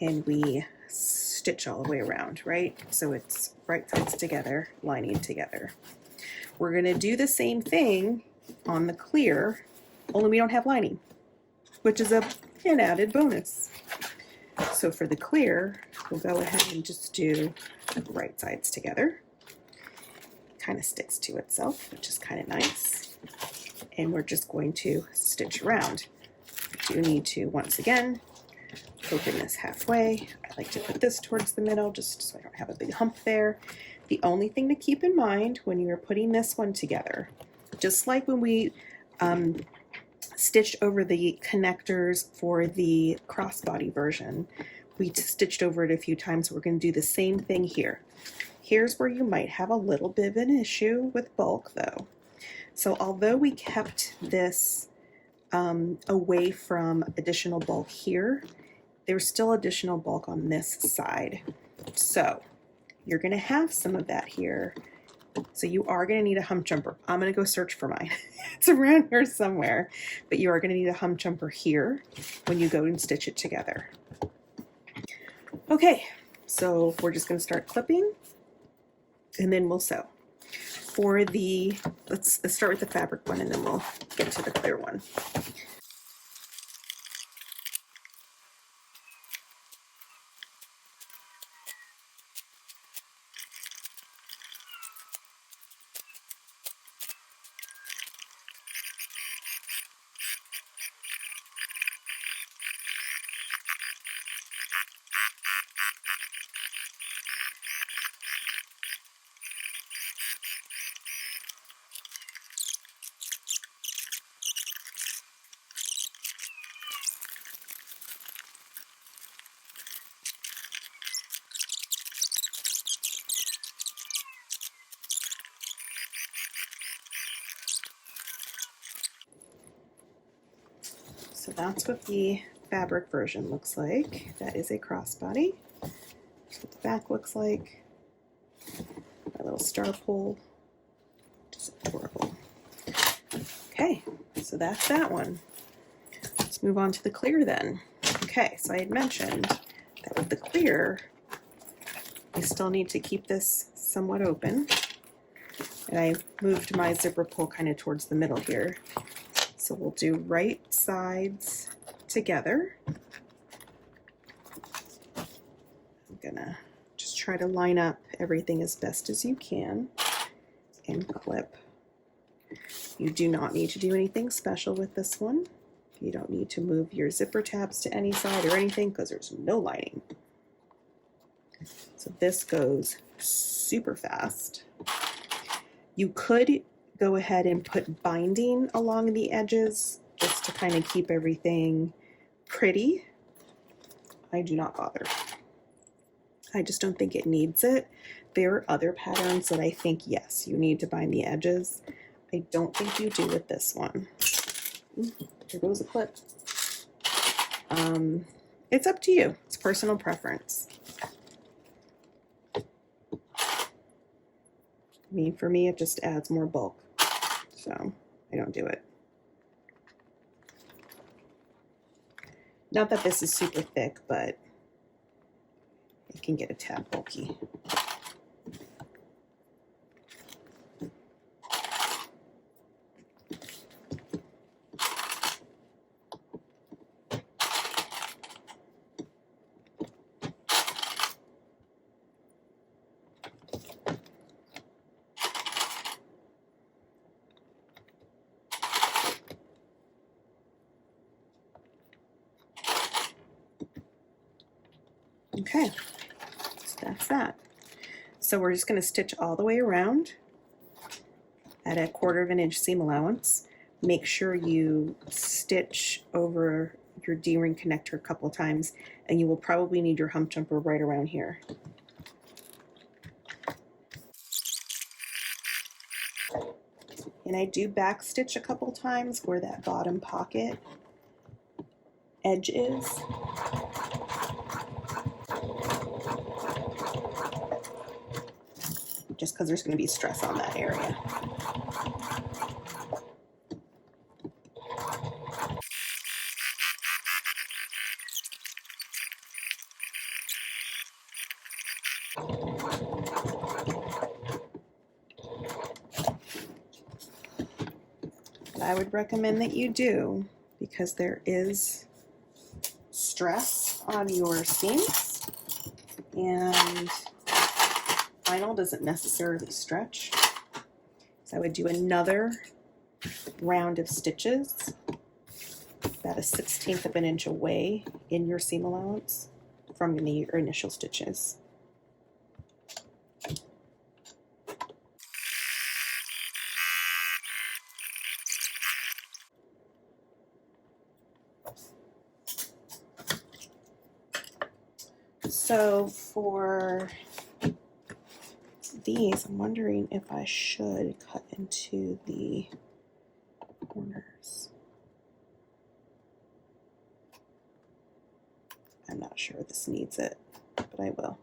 and we stitch all the way around, right? So it's right sides together, lining together. We're going to do the same thing on the clear, only we don't have lining, which is an added bonus. So for the clear, we'll go ahead and just do right sides together. Kind of sticks to itself, which is kind of nice. And we're just going to stitch around. You need to, once again, open this halfway. I like to put this towards the middle just so I don't have a big hump there. The only thing to keep in mind when you're putting this one together, just like when we stitched over the connectors for the crossbody version, we stitched over it a few times. We're going to do the same thing here. Here's where you might have a little bit of an issue with bulk though. So although we kept this away from additional bulk here, there's still additional bulk on this side. So you're going to have some of that here. So you are going to need a hump jumper. I'm going to go search for mine. It's around here somewhere. But you are going to need a hump jumper here when you go and stitch it together. Okay, so we're just going to start clipping and then we'll sew. For the, let's start with the fabric one and then we'll get to the clear one. So that's what the fabric version looks like. That is a crossbody. That's what the back looks like. My little star pole. Just adorable. Okay, so that's that one. Let's move on to the clear then. Okay, so I had mentioned that with the clear, I still need to keep this somewhat open. And I moved my zipper pull kind of towards the middle here. So we'll do right sides together. I'm gonna just try to line up everything as best as you can and clip. You do not need to do anything special with this one. You don't need to move your zipper tabs to any side or anything because there's no lining. So this goes super fast. You could go ahead and put binding along the edges just to kind of keep everything pretty. I do not bother. I just don't think it needs it. There are other patterns that I think, yes, you need to bind the edges. I don't think you do with this one. Ooh, there goes a clip. It's up to you. It's personal preference. I mean, for me, it just adds more bulk. So I don't do it. Not that this is super thick, but it can get a tad bulky. Okay, so that's that. So we're just going to stitch all the way around at a 1/4 inch seam allowance. make sure you stitch over your D-ring connector a couple times, and you will probably need your hump jumper right around here. And I do back stitch a couple times where that bottom pocket edge is. Just because there's going to be stress on that area. I would recommend that you do, because there is stress on your seams, and vinyl doesn't necessarily stretch. So I would do another round of stitches, about 1/16 of an inch away in your seam allowance from the initial stitches. So for these, I'm wondering if I should cut into the corners. I'm not sure this needs it, but I will.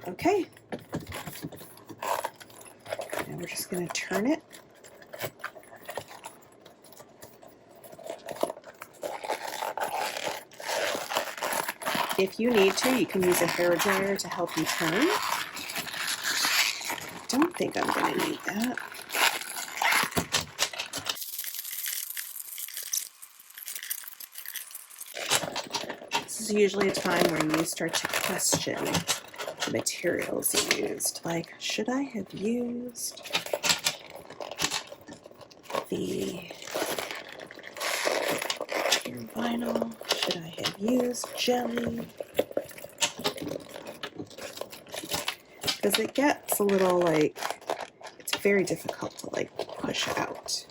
Okay, now we're just going to turn it. If you need to, you can use a hair dryer to help you turn. I don't think I'm going to need that. This is usually a time where you start to question the materials you used. Like, should I have used the clear vinyl? Should I have used jelly? Because it gets a little like, it's very difficult to like push out.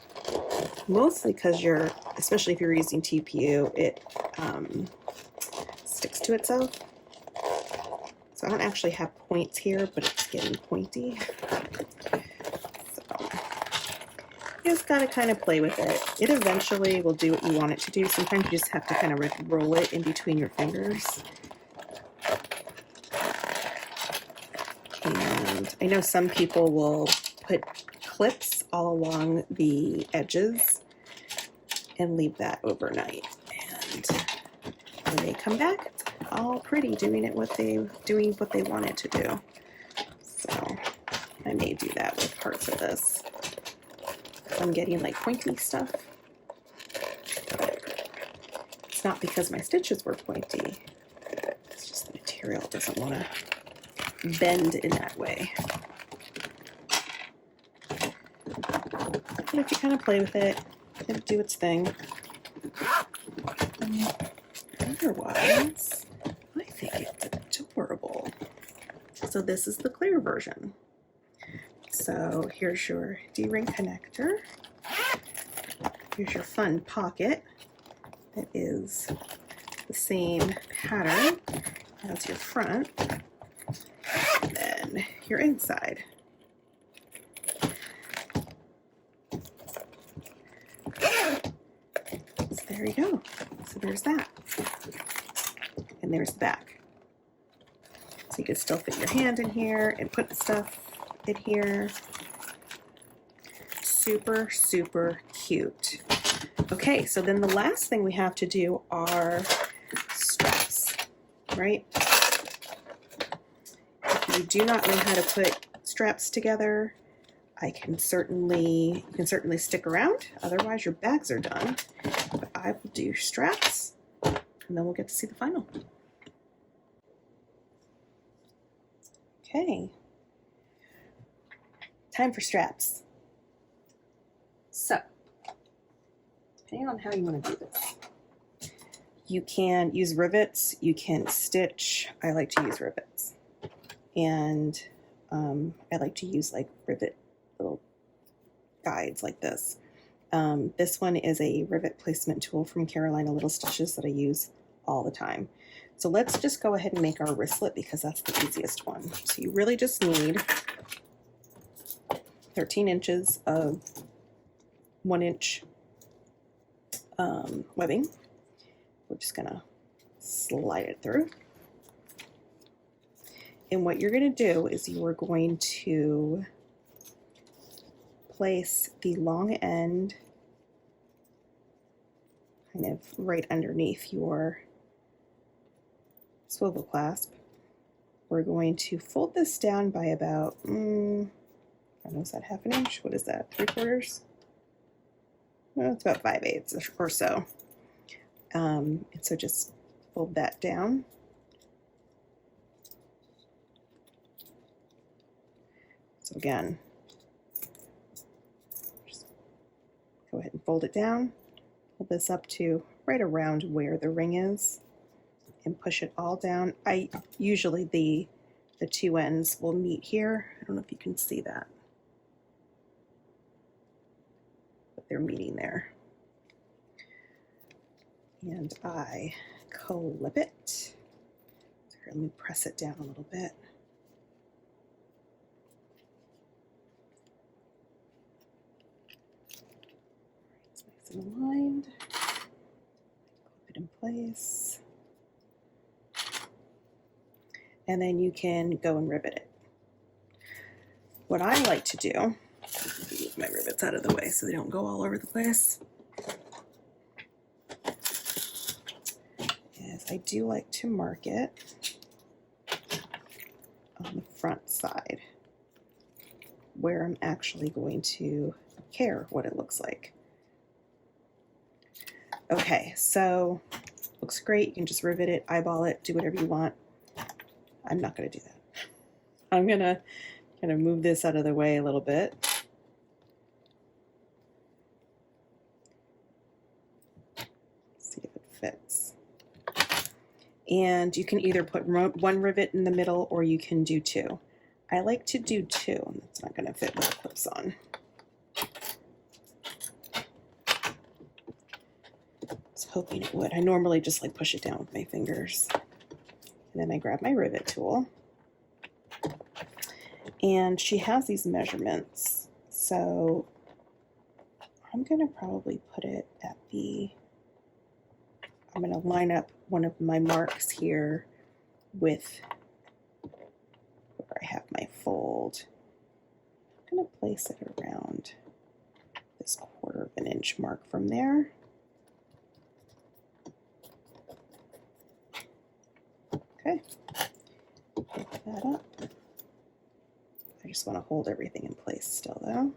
Mostly because you're, especially if you're using TPU, it sticks to itself. So I don't actually have points here, but it's getting pointy. So you just gotta kind of play with it. It eventually will do what you want it to do. Sometimes you just have to kind of roll it in between your fingers. And I know some people will put clips all along the edges and leave that overnight. And when they come back, it's all pretty, doing what they want it to do. So I may do that with parts of this. I'm getting like pointy stuff. It's not because my stitches were pointy. It's just the material doesn't want to bend in that way. But if you kind of play with it, it'll do its thing. Otherwise, I think it's adorable. So this is the clear version. So here's your D-ring connector. Here's your fun pocket. It is the same pattern as your front. And then your inside. So there you go. So there's that. And there's the back. So you can still fit your hand in here and put stuff in here. Super, super cute. Okay, so then the last thing we have to do are straps, right? If you do not know how to put straps together, you can certainly stick around, otherwise your bags are done. But I will do straps, and then we'll get to see the final. Okay, time for straps. So, depending on how you want to do this, you can use rivets, you can stitch. I like to use rivets, and I like to use like rivet little guides like this. This one is a rivet placement tool from Carolina Little Stitches that I use all the time. So let's just go ahead and make our wristlet because that's the easiest one. So you really just need 13 inches of 1-inch webbing. We're just gonna slide it through. And what you're gonna do is you are going to place the long end kind of right underneath your swivel clasp. We're going to fold this down by about, I don't know, is that 1/2 inch? What is that, 3/4? Well, it's about 5/8 or so. And so just fold that down. So again, just go ahead and fold it down, pull this up to right around where the ring is, and push it all down. Usually the two ends will meet here. I don't know if you can see that, but they're meeting there. And I clip it. So here, let me press it down a little bit. It's nice and aligned. Clip it in place. And then you can go and rivet it. What I like to do, move my rivets out of the way so they don't go all over the place, is I do like to mark it on the front side where I'm actually going to care what it looks like. Okay, so looks great. You can just rivet it, eyeball it, do whatever you want. I'm not going to do that. I'm going to kind of move this out of the way a little bit. See if it fits. And you can either put one rivet in the middle or you can do two. I like to do two. It's not going to fit with the clips on. I was hoping it would. I normally just like push it down with my fingers. And then I grab my rivet tool. And she has these measurements. So I'm going to probably put it at I'm going to line up one of my marks here with where I have my fold. I'm going to place it around this 1/4 inch mark from there. Okay, pick that up. I just want to hold everything in place still though.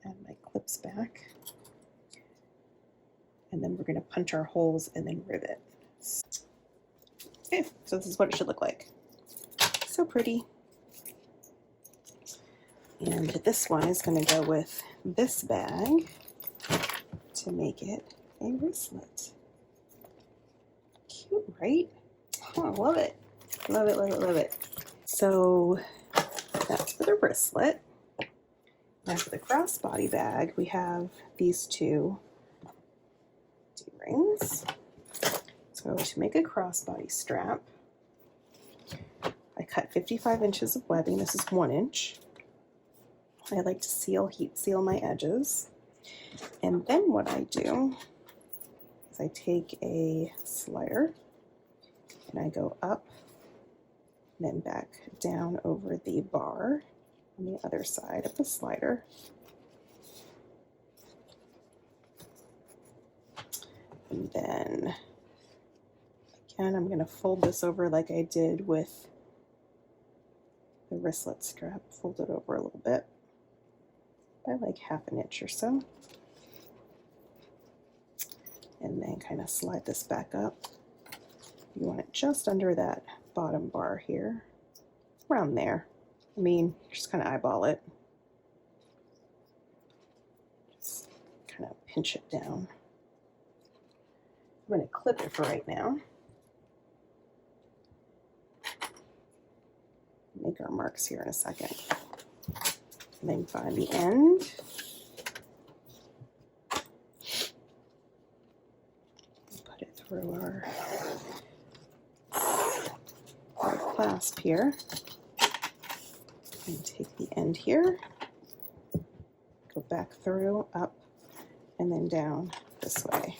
Add my clips back. And then we're going to punch our holes and then rivet. Okay, so this is what it should look like. So pretty. And this one is going to go with this bag to make it a wristlet. Cute, right? Oh, I love it. Love it, love it, love it. So that's for the wristlet. Now for the crossbody bag, we have these two rings. So to make a crossbody strap, I cut 55 inches of webbing. This is 1 inch. I like to heat seal my edges. And then what I do is I take a slider and I go up and then back down over the bar on the other side of the slider. And then again, I'm going to fold this over like I did with the wristlet strap, fold it over a little bit, by like 1/2 inch or so. And then kind of slide this back up. You want it just under that bottom bar here, around there. I mean, just kind of eyeball it. Just kind of pinch it down. I'm going to clip it for right now. Make our marks here in a second. And then find the end. Put it through our clasp here. And take the end here. Go back through, up, and then down this way.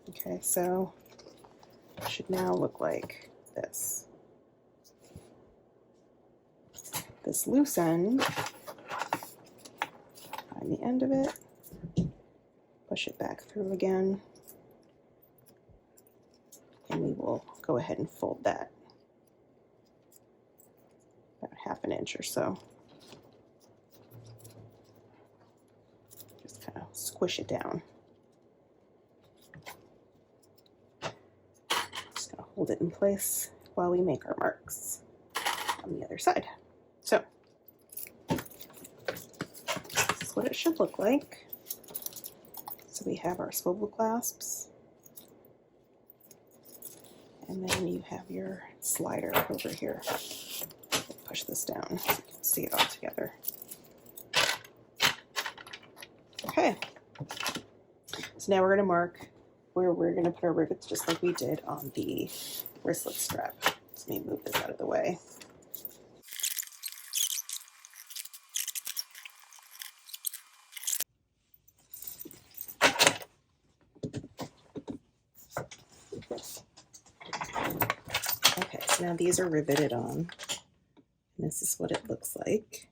Okay, so it should now look like this. This loose end, find the end of it, push it back through again, and we will go ahead and fold that about 1/2 inch or so. Just kind of squish it down. Just gonna hold it in place while we make our marks on the other side. So, this is what it should look like. So we have our swivel clasps, and then you have your slider over here. Push this down so you can see it all together. Okay, so now we're going to mark where we're going to put our rivets just like we did on the wristlet strap. Let me move this out of the way. Okay, so now these are riveted on. And this is what it looks like.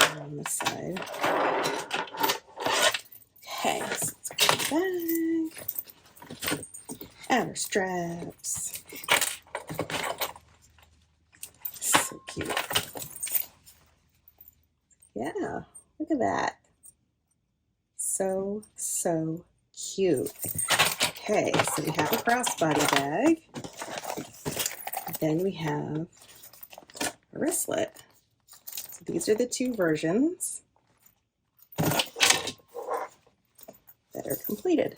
And on this side. Okay, so let's go to the bag. Outer straps. So cute. Yeah, look at that. So cute. Okay, so we have a crossbody bag. Then we have a wristlet. So these are the two versions that are completed.